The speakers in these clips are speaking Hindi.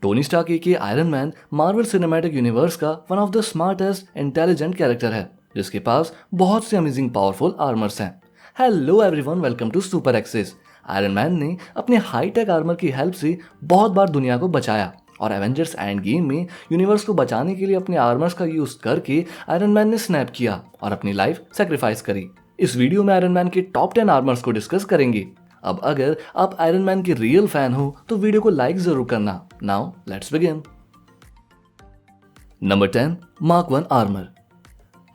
टोनी स्टार्क के Iron Man Marvel Cinematic Universe का one of the smartest intelligent character है जिसके पास बहुत से अमेजिंग पावरफुल आर्मर्स हैं। Hello everyone, welcome to Super Access. Iron Man ने अपने हाईटेक आर्मर की हेल्प से बहुत बार दुनिया को बचाया और एवेंजर्स एंड गेम में यूनिवर्स को बचाने के लिए अपने आर्मर्स का यूज करके आयरन मैन ने स्नैप किया और अपनी लाइफ सेक्रीफाइस करी। इस वीडियो में आयरन मैन के टॉप 10 आर्मर्स को डिस्कस करेंगे। अब अगर आप आयरन मैन के रियल फैन हो तो वीडियो को लाइक जरूर करना। Now let's begin. Number 10, mark 1 armour.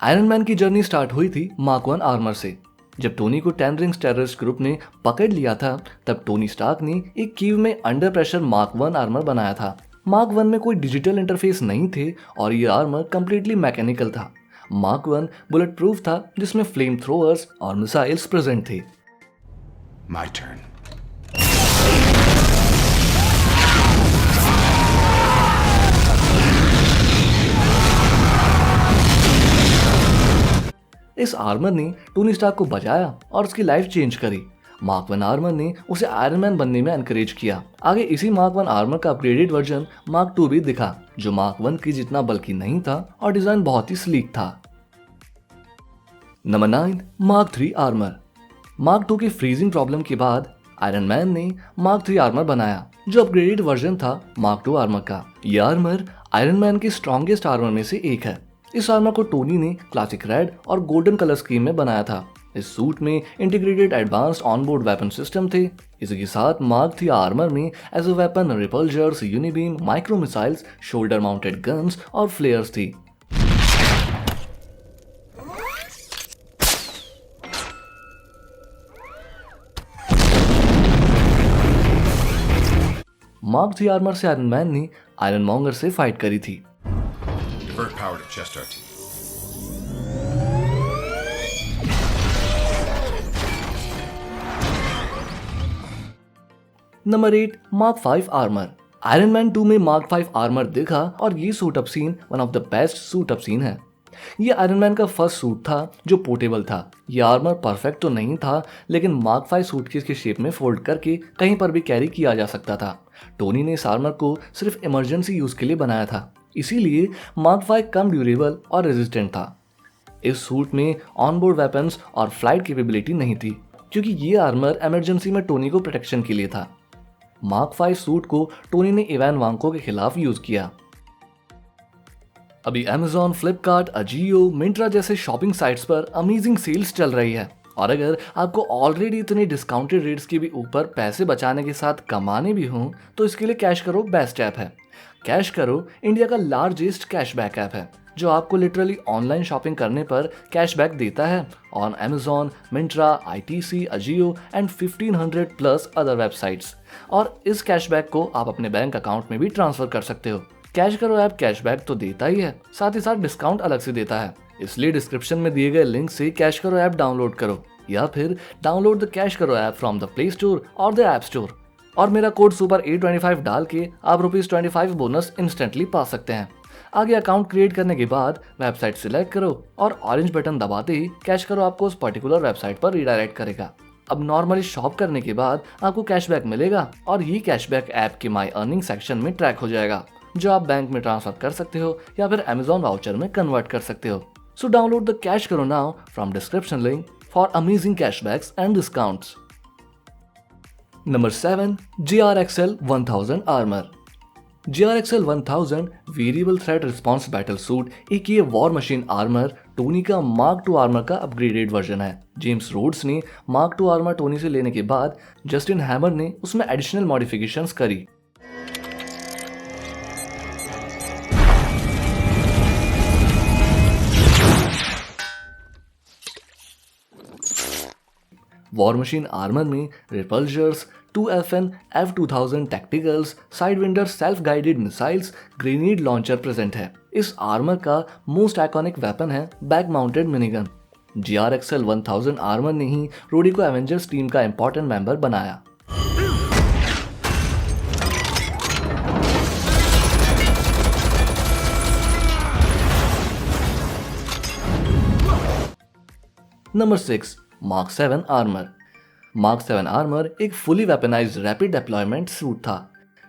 Iron man की जर्नी स्टार्ट हुई थी मार्क 1 आर्मर से। जब टोनी को 10 रिंग्स टेररिस्ट ग्रुप ने पकड़ लिया था तब टोनी स्टार्क ने एक कीव में अंडर प्रेशर मार्क 1 आर्मर बनाया था। मार्क 1 में कोई डिजिटल इंटरफेस नहीं थे और ये आर्मर कंप्लीटली मैकेनिकल था। मार्क 1 बुलेट प्रूफ था जिसमें फ्लेम थ्रोअर्स और मिसाइल्स प्रेजेंट थे। My turn. इस आर्मर ने टोनी स्टार्क को बचाया और उसकी लाइफ चेंज करी। मार्क 1 आर्मर ने उसे आयरन मैन बनने में एनकरेज किया। आगे इसी मार्क 1 आर्मर का अपग्रेडेड वर्जन मार्क 2 भी दिखा जो मार्क 1 की जितना बल्कि नहीं था और डिजाइन बहुत ही स्लीक था। Number 9, mark 3 armour. मार्क 2 की फ्रीजिंग प्रॉब्लम के बाद आयरन मैन ने मार्क 3 आर्मर बनाया जो अपग्रेडेड वर्जन था मार्क 2 आर्मर का। यह आर्मर आयरन मैन के स्ट्रॉन्गेस्ट आर्मर में से एक है। इस आर्मर को टोनी ने क्लासिक रेड और गोल्डन कलर स्कीम में बनाया था। इस सूट में integrated advanced onboard weapon system थे। इसी के साथ मार्क 3 आर्मर में as a weapon repulsors, unibeam, micro missiles, shoulder mounted guns और फ्लेयर्स थी। मार्क 3 आर्मर से आयरन मैन ने आयरन मॉन्गर से फाइट करी थी। Divert power to chest RT. Number 8, Mark 5 armour. Iron Man 2 में मार्क 5 आर्मर दिखा और ये suit up scene one of the best suit up scene है। ये आयरन मैन का फर्स्ट सूट था जो पोर्टेबल था। ये आर्मर परफेक्ट तो नहीं था लेकिन मार्क 5 सूटकेस के शेप में फोल्ड करके कहीं पर भी कैरी किया जा सकता था। टोनी ने इस आर्मर को सिर्फ इमरजेंसी यूज के लिए बनाया था, इसीलिए मार्क 5 कम ड्यूरेबल और रेजिस्टेंट था। इस सूट में ऑनबोर्ड वेपन्स और फ्लाइट कैपेबिलिटी नहीं थी क्योंकि ये आर्मर इमरजेंसी में टोनी को प्रोटेक्शन के लिए था। मार्क 5 सूट को टोनी ने इवान वांको के खिलाफ यूज किया। अभी Amazon, फ्लिपकार्ट, अजियो, मिंत्रा जैसे शॉपिंग साइट्स पर अमेजिंग सेल्स चल रही है और अगर आपको ऑलरेडी इतने डिस्काउंटेड रेट्स के भी ऊपर पैसे बचाने के साथ कमाने भी हों तो इसके लिए कैश करो बेस्ट ऐप है। कैश करो इंडिया का लार्जेस्ट कैशबैक ऐप है जो आपको लिटरली ऑनलाइन शॉपिंग करने पर कैशबैक देता है on Amazon, Myntra, ITC, Ajio and 1500 plus other websites. और इस कैशबैक को आप अपने बैंक अकाउंट में भी ट्रांसफर कर सकते हो। कैश करो ऐप कैशबैक तो देता ही है, साथ ही साथ डिस्काउंट अलग से देता है। इसलिए डिस्क्रिप्शन में दिए गए लिंक से कैश करो ऐप डाउनलोड करो या फिर डाउनलोड द कैश करो app from the play store और द ऐप स्टोर और मेरा कोड सुपर 825 डाल के आप ₹25 बोनस इंस्टेंटली पा सकते हैं। आगे अकाउंट क्रिएट करने के बाद वेबसाइट सिलेक्ट करो और ऑरेंज बटन दबाते ही कैश करो आपको उस पर्टिकुलर वेबसाइट पर रिडायरेक्ट करेगा। अब नॉर्मली शॉप करने के बाद आपको कैशबैक मिलेगा और ये कैशबैक ऐप के माई अर्निंग सेक्शन में ट्रैक हो जाएगा जो आप बैंक में ट्रांसफर कर सकते हो या फिर Amazon वाउचर में कन्वर्ट कर सकते हो। सो डाउनलोड द कैश करो now from description link for amazing cashbacks and discounts. Number 7, GRXL 1000 armour. GRXL 1000 variable threat response battle suit एक ये वॉर मशीन आर्मर टोनी का मार्क 2 आर्मर का अपग्रेडेड वर्जन है। जेम्स रोड्स ने मार्क 2 आर्मर टोनी से लेने के बाद जस्टिन हैमर ने उसमें एडिशनल मॉडिफिकेशंस करी। वॉर मशीन आर्मर में रिपल्जर्स, 2FN F2000 टैक्टिकल्स, Sidewinder self guided missiles, grenade launcher present है। इस आर्मर का मोस्ट आइकॉनिक वेपन है back mounted minigun. GRXL 1000 armour ने ही रोडी को एवेंजर्स टीम का इंपॉर्टेंट मेंबर बनाया। Number 6, mark 7 armour. Mark 7 armour एक fully weaponised rapid deployment suit था।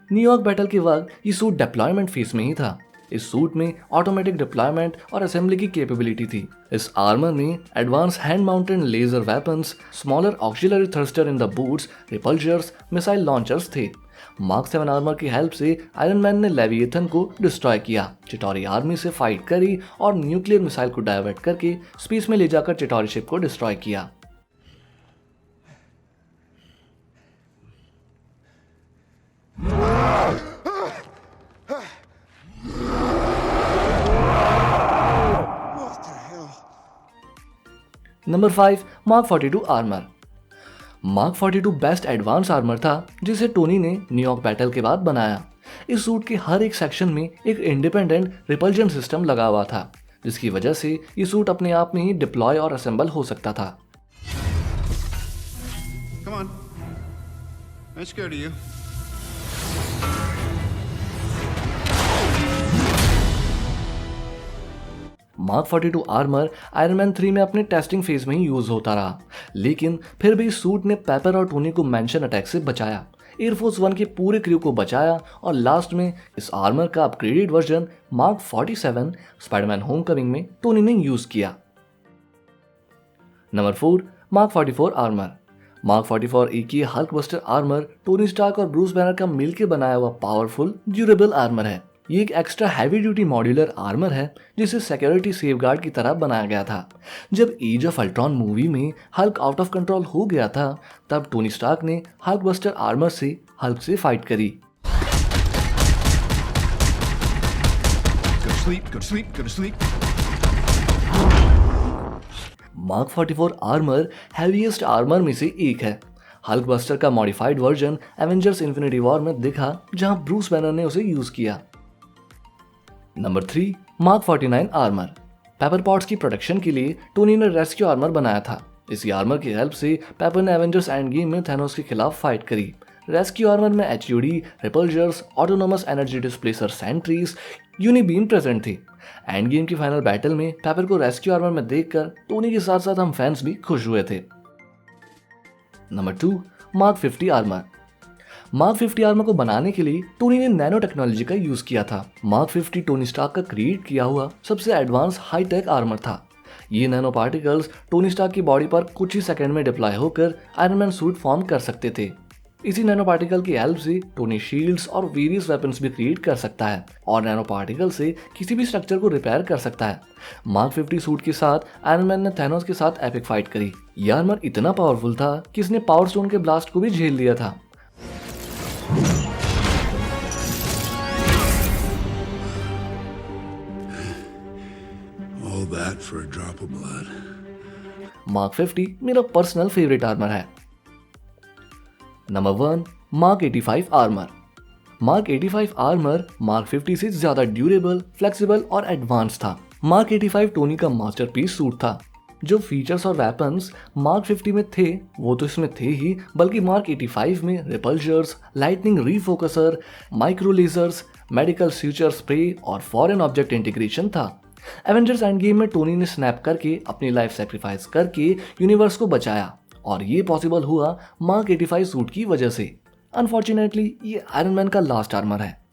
न्यूयॉर्क बैटल के वक्त ये सूट डिप्लॉयमेंट फेज में ही था। इस सूट में ऑटोमेटिक डिप्लॉयमेंट और असेंबली की कैपेबिलिटी थी। इस आर्मर में advance hand mounted laser weapons, smaller auxiliary thruster in the boots, repulsors, missile launchers थे। मार्क 7 आर्मर की हेल्प से आयरन मैन ने लेविएथन को डिस्ट्रॉय किया, चिटोरी आर्मी से फाइट करी और न्यूक्लियर मिसाइल को डाइवर्ट करके स्पेस में ले जाकर चिटोरी शिप को डिस्ट्रॉय किया। Number 5, Mark 42 armour. Mark 42 best advance armour था जिसे टोनी ने न्यूयॉर्क बैटल के बाद बनाया। इस सूट के हर एक सेक्शन में एक इंडिपेंडेंट रिपल्जन सिस्टम लगा हुआ था, जिसकी वजह से ये सूट अपने आप में ही डिप्लॉय और असेंबल हो सकता था। Come on. I'm scared of you. Mark 42 armour Iron man 3 में अपने टेस्टिंग फेज में ही यूज होता रहा, लेकिन फिर भी इस सूट ने पेपर और टोनी को मैंशन अटैक से बचाया, एयरफोर्स 1 के पूरे क्रू को बचाया और लास्ट में इस आर्मर का upgraded version Mark 47 Spiderman homecoming में टोनी ने यूज किया। Number 4, Mark 44 armour. मार्क 44 एक ही Hulk buster armour Tony Stark और ब्रूस बैनर का मिलकर बनाया हुआ पावरफुल ड्यूरेबल आर्मर है। ये एक extra heavy duty modular armour है जिसे सिक्योरिटी सेफगार्ड की तरह बनाया गया था। जब एज ऑफ अल्ट्रॉन मूवी में हल्क आउट ऑफ कंट्रोल हो गया था, तब टोनी स्टार्क ने हल्क बस्टर आर्मर से हल्क से फाइट करी। Go to sleep. Mark 44 armour heaviest armour में से एक है। हल्क बस्टर का modified version Avengers infinity war में दिखा, जहां ब्रूस बैनर ने उसे यूज किया। Number 3, mark 49 armour. Paper pots की प्रोटेक्शन के लिए टोनी ने रेस्क्यू आर्मर बनाया था। इसी आर्मर की हेल्प से पेपर ने एवेंजर्स एंड गेम में थैनोस के खिलाफ फाइट करी। रेस्क्यू आर्मर में HUD, repulsors, autonomous energy displacer sentries, unibeam present थी। एंड गेम की फाइनल बैटल में पेपर को रेस्क्यू आर्मर में देखकर टोनी के साथ साथ हम फैंस भी खुश हुए थे। Number 2, mark 50 armour. Mark 50 armour को बनाने के लिए टोनी ने नैनो टेक्नोलॉजी का यूज किया था। मार्क 50 टोनी स्टार्क का क्रिएट किया हुआ सबसे एडवांस हाईटेक आर्मर था। ये नैनो पार्टिकल्स टोनी स्टार्क की बॉडी पर कुछ ही सेकंड में डिप्लॉय होकर आयरन मैन सूट फॉर्म कर सकते थे। इसी नैनो पार्टिकल की हेल्प से टोनी शील्ड्स और वेरियस वेपन्स भी क्रिएट कर सकता है और नैनो पार्टिकल से किसी भी स्ट्रक्चर को रिपेयर कर सकता है। मार्क 50 सूट के साथ आयरन मैन ने थैनोस के साथ एपिक फाइट करी। यह आर्मर इतना पावरफुल था कि इसने पावर स्टोन के ब्लास्ट को भी झेल लिया था। All that for a drop of blood. Mark 50 मेरा पर्सनल फेवरेट आर्मर है। Number 1, mark 85 armour. Mark 85 armour mark 50 से ज्यादा ड्यूरेबल, फ्लेक्सिबल और एडवांस था। मार्क 85 टोनी का मास्टरपीस सूट था। जो फीचर्स और वेपन्स मार्क 50 में थे वो तो इसमें थे ही, बल्कि मार्क 85 में repulsors, lightning refocuser, micro lasers, medical suture spray और फॉरेन ऑब्जेक्ट इंटीग्रेशन था। एवेंजर्स एंड गेम में टोनी ने स्नैप करके अपनी लाइफ सेक्रीफाइस करके यूनिवर्स को बचाया और ये पॉसिबल हुआ मार्क 85 सूट की वजह से। अनफॉर्चुनेटली ये आयरन मैन का लास्ट आर्मर है।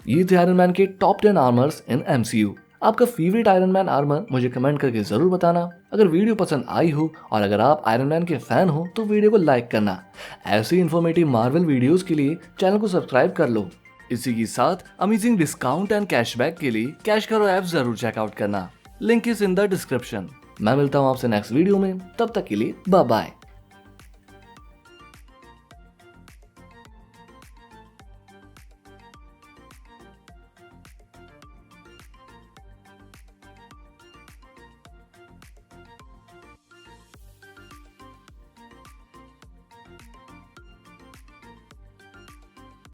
ये थे आयरन मैन के टॉप 10 आर्मर्स इन MCU। आपका फेवरेट आयरन मैन आर्मर मुझे कमेंट करके जरूर बताना। अगर वीडियो पसंद आई हो और अगर आप आयरन मैन के फैन हो तो वीडियो को लाइक करना। ऐसे इन्फॉर्मेटिव मार्वल वीडियोस के लिए चैनल को सब्सक्राइब कर लो। इसी के साथ अमेजिंग डिस्काउंट एंड कैशबैक के लिए कैश करो ऐप जरूर चेकआउट करना। Link is in the description. मैं मिलता हूँ आपसे नेक्स्ट वीडियो में, तब तक के लिए बाय बाय।